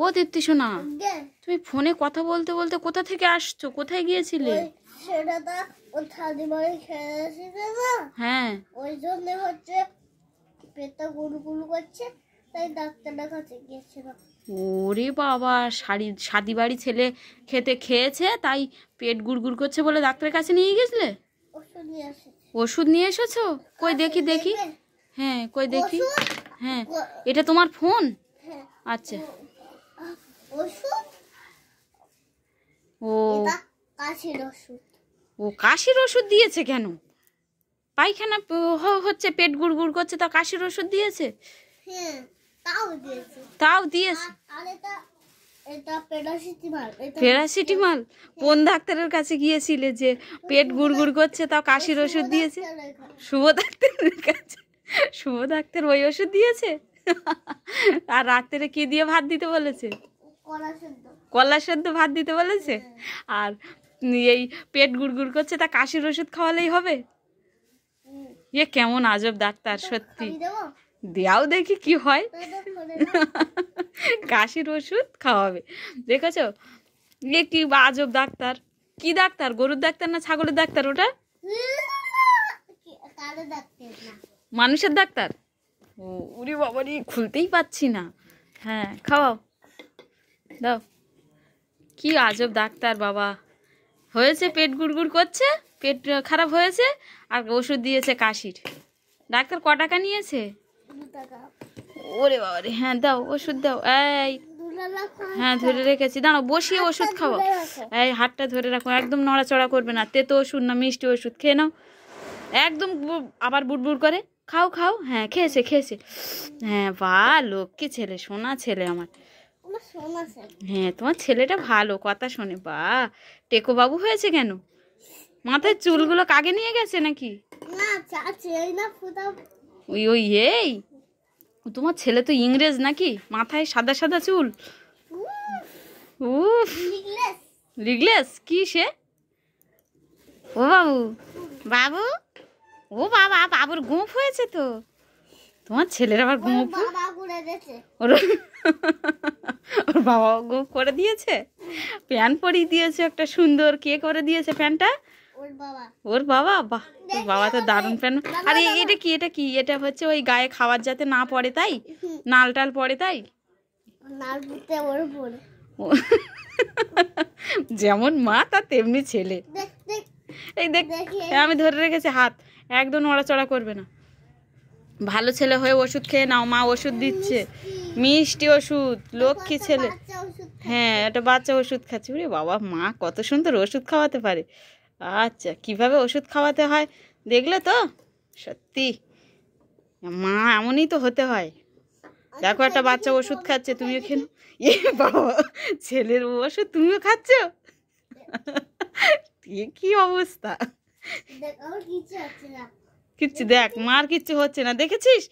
ও দীপ্তি সোনা, তুমি ফোনে কথা বলতে বলতে কোথা থেকে আসছো? কোথায় গিয়েছিলে? সেটা ও ছাদি বাড়ি খেয়ে এসেছে না, হ্যাঁ, ওই জন্য হচ্ছে পেটটা গুড়গুড় করছে, তাই ডাক্তারের কাছে গিয়েছিলাম। ওরে বাবা, শাদি বাড়ি ছেলে খেয়েছে তাই পেট গুড়গুড় করছে বলে ডাক্তারের কাছে নিয়ে গেছিলে? ওষুধ নিয়ে এসেছি। ওষুধ নিয়ে এসেছো? কই দেখি দেখি। হ্যাঁ কই দেখি। হ্যাঁ, এটা তোমার ফোন? আচ্ছা। ওষুধ, ও কাশির ওষুধ। ও কাশির ওষুধ দিয়েছে কেন? পায়খানা হচ্ছে, পেট গুড়গুড় করছে, তা কাশির ওষুধ দিয়েছে? হ্যাঁ, তাও দিয়েছে। তাও দিয়েছে? আর এটা প্যারাসিটামল। প্যারাসিটামল? কোন ডাক্তারের কাছে গিয়েছিলে যে পেট গুড়গুড় করছে তাও কাশির ওষুধ দিয়েছে? শুভ ডাক্তারের কাছে? শুভ ডাক্তার ওই ওষুধ দিয়েছে? আর রাত্রে কি দিয়ে ভাত দিতে বলেছে? কলা সেদ্ধ ভাত দিতে বলেছে। আর এই পেট গুড়গুড় করছে তা কাশির ওষুধ খাওয়ালেই হবে? এ কেমন আজব ডাক্তার সত্যি। দেও দেখি কি হয়। কাশির ওষুধ খাওয়াবে, দেখেছো? এ কি আজব ডাক্তার। কি ডাক্তার? গরুর ডাক্তার না ছাগলের ডাক্তার ওটা? মানুষের ডাক্তার? ও উরি বাবারি, খুলতেই পাচ্ছি না। হ্যাঁ খাওয়াও, দাও। কি আজব ডাক্তার বাবা। হয়েছে পেট গুড়গুড় করছে, পেট খারাপ হয়েছে, আর ওষুধ দিয়েছে কাশির। ডাক্তার ক টাকা নিয়েছে? 2 টাকা। ওরে বাবারে, হ্যাঁ দাও ওষুধ দাও। এই হ্যাঁ ধরে রেখেছি, দাঁড়াও বসিয়ে ওষুধ খাওয়াও। এই হাতটা ধরে রাখো, একদম নড়াচড়া করবে না। তেতো ওষুধ না মিষ্টি ওষুধ, খেয়ে নাও। একদম আবার বুড়বুড় করে খাও খাও। হ্যাঁ খেয়েছে। হ্যাঁ বা লক্ষ্মী ছেলে, সোনা ছেলে আমার। হ্যাঁ তোমার ছেলেটা ভালো, কথা শোনে। বা টেকো বাবু হয়েছে কেন? মাথায় চুলগুলো কাকে নিয়ে গেছে নাকি? ওই এই তোমার ছেলে তো ইংরেজ নাকি? মাথায় সাদা সাদা চুল। উফ, রিগলেস কি সে? ও বাবু, বাবু, ও বাবা, বাবুর গোঁফ হয়েছে তো। তোমার ছেলের আবার গোঁফ? ওর বাবা গোঁফ করে দিয়েছে, প্যান্ট পরিয়ে দিয়েছে একটা সুন্দর। কে করে দিয়েছে প্যান্টটা? ওর বাবা। বাহ, তোর বাবা তো দারুণ প্যান্ট। আরে এটা কি? এটা হচ্ছে ওই গায়ে খাবার যাতে না পড়ে তাই? নাল টাল পড়ে তাই? যেমন মা তা তেমনি ছেলে। এই দেখ, আমি ধরে রেখেছি হাত, একদম নড়াচড়া করবে না। ভালো ছেলে হয়ে ওষুধ খেয়ে নাও, মা ওষুধ দিচ্ছে, মিষ্টি ওষুধ, লক্ষ্মী ছেলে। হ্যাঁ এটা বাচ্চা ওষুধ খাচ্ছে। ওরে বাবা, মা কত সুন্দর ওষুধ খাওয়াতে পারে। আচ্ছা, কিভাবে ওষুধ খাওয়াতে হয় দেখলে তো? সত্যি মা এমনই তো হতে হয়। দেখো একটা বাচ্চা ওষুধ খাচ্ছে, তুমিও খেয়ে নাও। এ বাবা, ছেলের ওষুধ তুমিও খাচ্ছ? কি অবস্থা। কিচ্ছু দেখ, মার কিচ্ছু হচ্ছে না, দেখেছিস?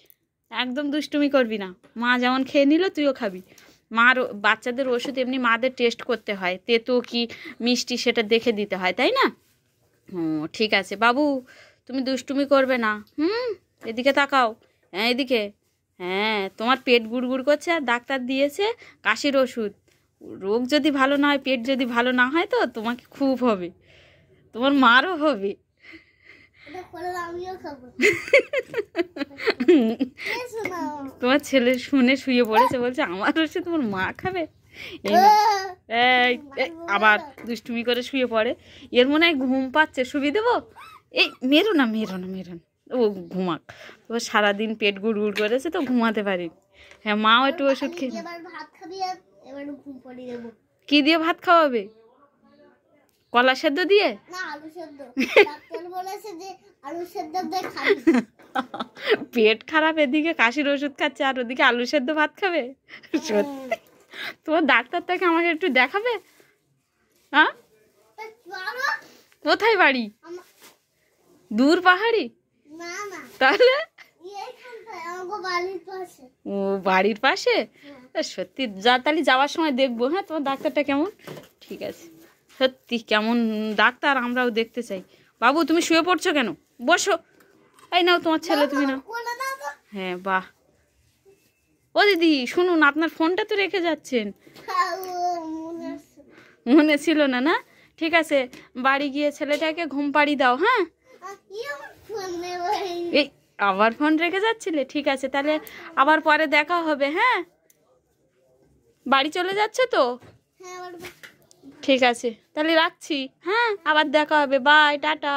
একদম দুষ্টুমি করবি না। মা যেমন খেয়ে নিল তুইও খাবি। মার বাচ্চাদের ওষুধ এমনি মাদের টেস্ট করতে হয়, তেতো কি মিষ্টি সেটা দেখে দিতে হয়, তাই না? ও ঠিক আছে বাবু, তুমি দুষ্টুমি করবে না। এদিকে তাকাও। হ্যাঁ এদিকে। হ্যাঁ তোমার পেট গুড়গুড় করছে আর ডাক্তার দিয়েছে কাশির ওষুধ। রোগ যদি ভালো না হয়, পেট যদি ভালো না হয় তো তোমাকে খুব হবে, তোমার মারও হবে। তোমার ছেলে শুনে শুয়ে পড়েছে, বলছে আমার ওষুধ তোমার মা খাবে। এই আবার দুষ্টুমি করে শুয়ে পড়ে। এর মনে হয় ঘুম পাচ্ছে, শুয়ে দেবো? এই মেরো না। ও ঘুমাক, তো সারাদিন পেট গুড়গুড় করেছে তো ঘুমাতে পারি। হ্যাঁ মাও একটু ওষুধ খেয়ে। কি দিয়ে ভাত খাওয়াবে? কলা সেদ্ধ দিয়ে? পেট খারাপ, এদিকে কাশির ওষুধ খাচ্ছে আর ওদিকে আলু সেদ্ধ ভাত খাবে? সত্যি তোমার ডাক্তারটাকে আমাকে একটু দেখাবে? হ্যাঁ কোথায় বাড়ি? দূর পাহাড়ি? তাহলে ও বাড়ির পাশে? সত্যি যা, তাহলে যাওয়ার সময় দেখবো। হ্যাঁ তোমার ডাক্তারটা কেমন। ঠিক আছে, সত্যি কেমন ডাক্তার আমরাও দেখতে চাই। বাবু তুমি শুয়ে পড়ছো কেন? বসো। এই নাও তোমার ছেলে, তুমি নাও। হ্যাঁ বাহ, ও দিদি শুনুন, আপনার ফোনটা তো রেখে যাচ্ছেন। মনে আছে। মনে ছিল না, না? ঠিক আছে, বাড়ি গিয়ে ছেলেটাকে ঘুম পাড়ি দাও। হ্যাঁ, এই আবার ফোন রেখে যাচ্ছিলে? ঠিক আছে, তাহলে আবার পরে দেখা হবে। হ্যাঁ, বাড়ি চলে যাচ্ছে তো? ঠিক আছে, তাহলে রাখছি। হ্যাঁ, আবার দেখা হবে। Bye, tata.